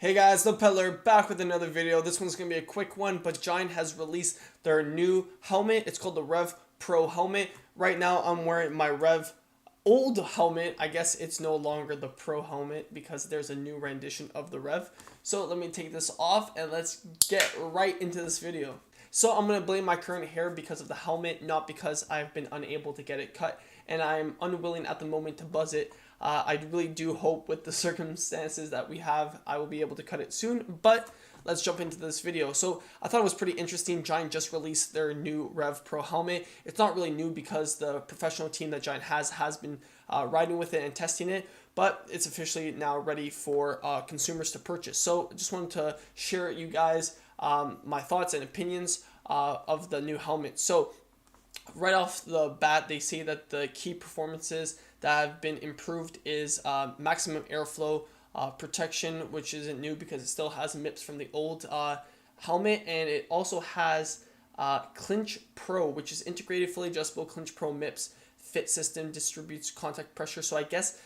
Hey guys, lepedaler back with another video. This one's going to be a quick one, but Giant has released their new helmet. It's called the Rev Pro Helmet. Right now I'm wearing my Rev old helmet. I guess it's no longer the Pro helmet because there's a new rendition of the Rev. So let me take this off and let's get right into this video. So I'm going to blame my current hair because of the helmet, not because I've been unable to get it cut, and I'm unwilling at the moment to buzz it. I really do hope with the circumstances that we have, I will be able to cut it soon, but let's jump into this video. So I thought it was pretty interesting. Giant just released their new Rev Pro helmet. It's not really new because the professional team that Giant has been riding with it and testing it, but it's officially now ready for consumers to purchase. So I just wanted to share with you guys my thoughts and opinions of the new helmet. So right off the bat, they say that the key performances that have been improved is maximum airflow protection, which isn't new because it still has MIPS from the old helmet, and it also has Clinch Pro, which is integrated fully adjustable Clinch Pro MIPS fit system, distributes contact pressure. So I guess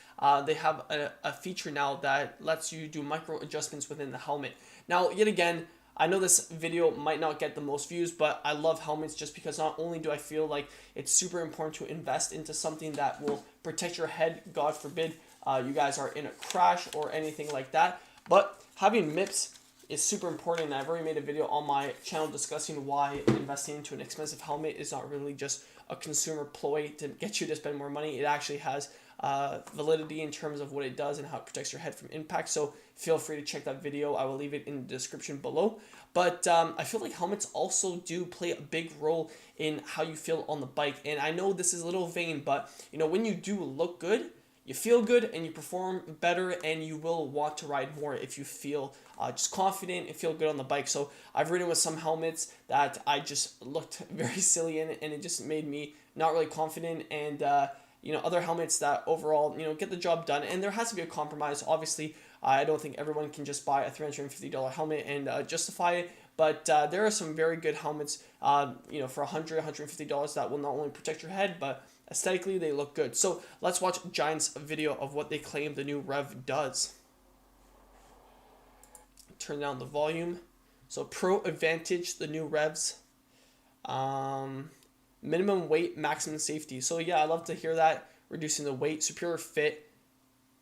they have a feature now that lets you do micro adjustments within the helmet. Now, yet again, I know this video might not get the most views, but I love helmets just because not only do I feel like it's super important to invest into something that will protect your head, God forbid you guys are in a crash or anything like that, but having MIPS is super important. And I've already made a video on my channel discussing why investing into an expensive helmet is not really just a consumer ploy to get you to spend more money. It actually has validity in terms of what it does and how it protects your head from impact. So feel free to check that video. I will leave it in the description below. But I feel like helmets also do play a big role in how you feel on the bike. And I know this is a little vain, but you know, when you do look good, you feel good and you perform better, and you will want to ride more if you feel just confident and feel good on the bike. So I've ridden with some helmets that I just looked very silly in, and it just made me not really confident, and you know, other helmets that overall, you know, get the job done. And there has to be a compromise. Obviously, I don't think everyone can just buy a $350 helmet and justify it, but there are some very good helmets, you know, for $100, $150 that will not only protect your head, but aesthetically they look good. So let's watch Giant's video of what they claim the new Rev does. Turn down the volume. So Pro Advantage, the new Revs. Minimum weight, maximum safety. So yeah, I love to hear that. Reducing the weight, superior fit.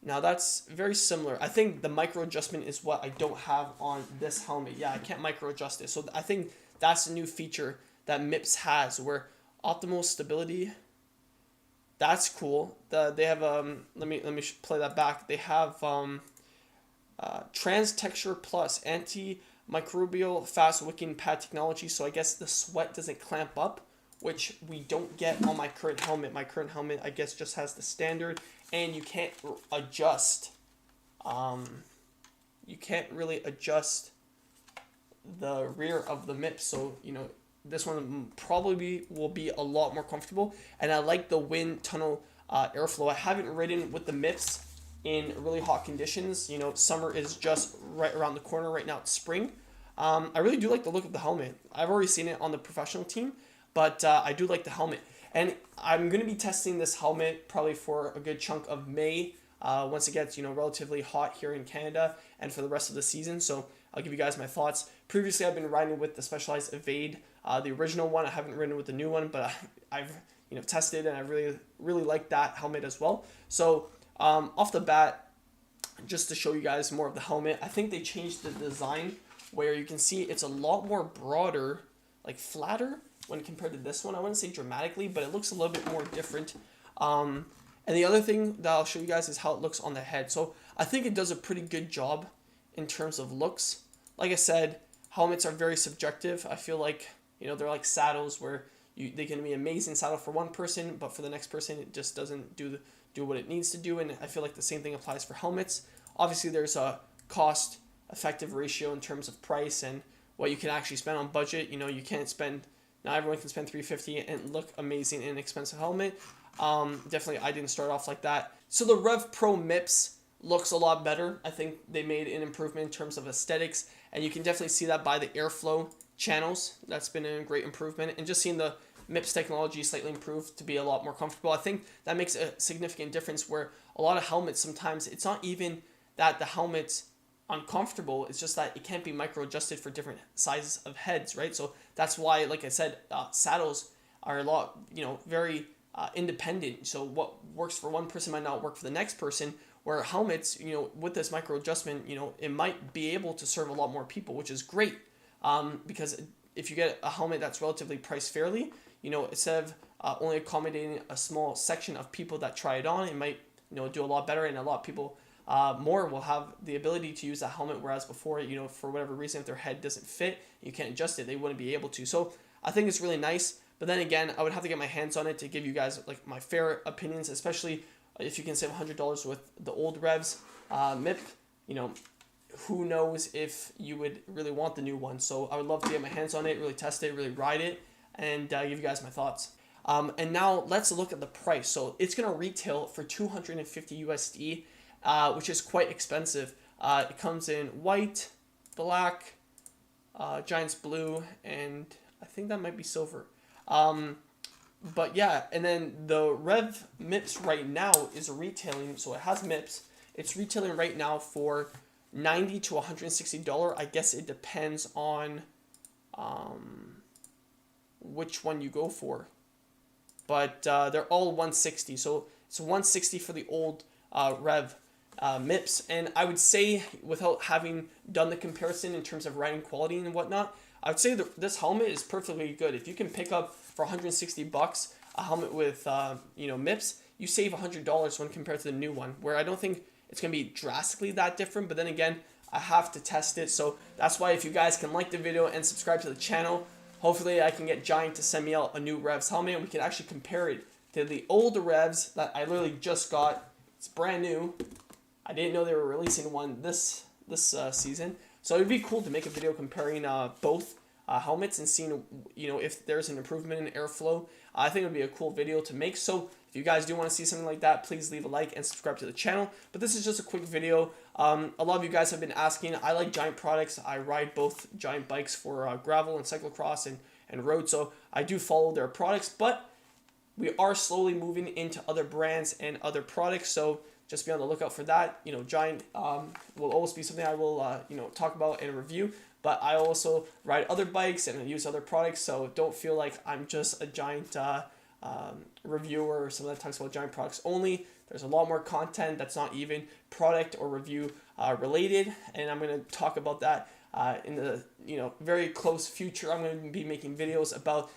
Now that's very similar. I think the micro adjustment is what I don't have on this helmet. Yeah, I can't micro adjust it. So I think that's a new feature that MIPS has, where optimal stability. That's cool. They have let me play that back. They have Trans Texture Plus antimicrobial fast wicking pad technology. So I guess the sweat doesn't clamp up, which we don't get on my current helmet. My current helmet, I guess, just has the standard, and you can't adjust. You can't really adjust the rear of the MIPS. So you know, this one probably will be a lot more comfortable, and I like the wind tunnel airflow. I haven't ridden with the MIPS in really hot conditions. You know, summer is just right around the corner. Right now it's spring. I really do like the look of the helmet. I've already seen it on the professional team, but I do like the helmet, and I'm going to be testing this helmet probably for a good chunk of May once it gets, you know, relatively hot here in Canada, and for the rest of the season. So I'll give you guys my thoughts. Previously, I've been riding with the Specialized Evade, the original one. I haven't ridden with the new one, but I've you know, tested, and I really like that helmet as well. So off the bat, just to show you guys more of the helmet, I think they changed the design where you can see it's a lot more broader, like flatter when compared to this one. I wouldn't say dramatically, but it looks a little bit more different. And the other thing that I'll show you guys is how it looks on the head. So I think it does a pretty good job in terms of looks. Like I said, helmets are very subjective. I feel like, you know, they're like saddles where they can be an amazing saddle for one person, but for the next person it just doesn't do what it needs to do. And I feel like the same thing applies for helmets. Obviously, there's a cost effective ratio in terms of price and what you can actually spend on budget. You know, you can't spend, not everyone can spend $350 and look amazing in an expensive helmet. Definitely I didn't start off like that. So the Rev Pro MIPS looks a lot better. I think they made an improvement in terms of aesthetics, and you can definitely see that by the airflow channels. That's been a great improvement, and just seeing the MIPS technology slightly improved to be a lot more comfortable. I think that makes a significant difference, where a lot of helmets, sometimes it's not even that the helmets uncomfortable. It's just that it can't be micro adjusted for different sizes of heads, right? So that's why, like I said, saddles are a lot, very independent. So what works for one person might not work for the next person. Where helmets, with this micro adjustment, it might be able to serve a lot more people, which is great. Because if you get a helmet that's relatively priced fairly, instead of only accommodating a small section of people that try it on, it might, do a lot better, and a lot of people more will have the ability to use that helmet, whereas before, for whatever reason, if their head doesn't fit, you can't adjust it, they wouldn't be able to. So I think it's really nice, but then again, I would have to get my hands on it to give you guys like my fair opinions, especially if you can save $100 with the old Revs MIP, who knows if you would really want the new one. So I would love to get my hands on it, really test it, really ride it, and give you guys my thoughts. And now let's look at the price. So it's going to retail for 250 USD, which is quite expensive. It comes in white, black, Giant's blue, and I think that might be silver. But yeah, and then the Rev MIPS right now is retailing, so it has MIPS. It's retailing right now for $90 to $160. I guess it depends on which one you go for. But they're all 160, so it's 160 for the old Rev MIPS. And I would say, without having done the comparison in terms of riding quality and whatnot, I would say that this helmet is perfectly good. If you can pick up for $160 a helmet with MIPS, you save $100 when compared to the new one, where I don't think it's going to be drastically that different. But then again, I have to test it. So that's why, if you guys can like the video and subscribe to the channel, hopefully I can get Giant to send me out a new Revs helmet, and we can actually compare it to the old Revs that I literally just got. It's brand new. I didn't know they were releasing one this season. So it'd be cool to make a video comparing both helmets and seeing, if there's an improvement in airflow. I think it would be a cool video to make. So if you guys do want to see something like that, please leave a like and subscribe to the channel. But this is just a quick video. A lot of you guys have been asking. I like Giant products. I ride both Giant bikes for gravel and cyclocross and road. So I do follow their products. But we are slowly moving into other brands and other products. So just be on the lookout for that. Giant will always be something I will talk about and review. But I also ride other bikes and use other products, so don't feel like I'm just a Giant reviewer or someone that talks about Giant products only. There's a lot more content that's not even product or review related, and I'm going to talk about that in the very close future. I'm going to be making videos about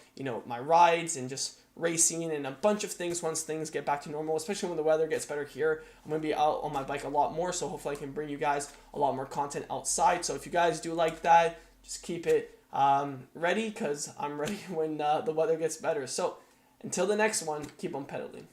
my rides and just racing and a bunch of things once things get back to normal, especially when the weather gets better here. I'm going to be out on my bike a lot more, so hopefully I can bring you guys a lot more content outside. So if you guys do like that, just keep it ready, because I'm ready when the weather gets better. So until the next one, keep on pedaling.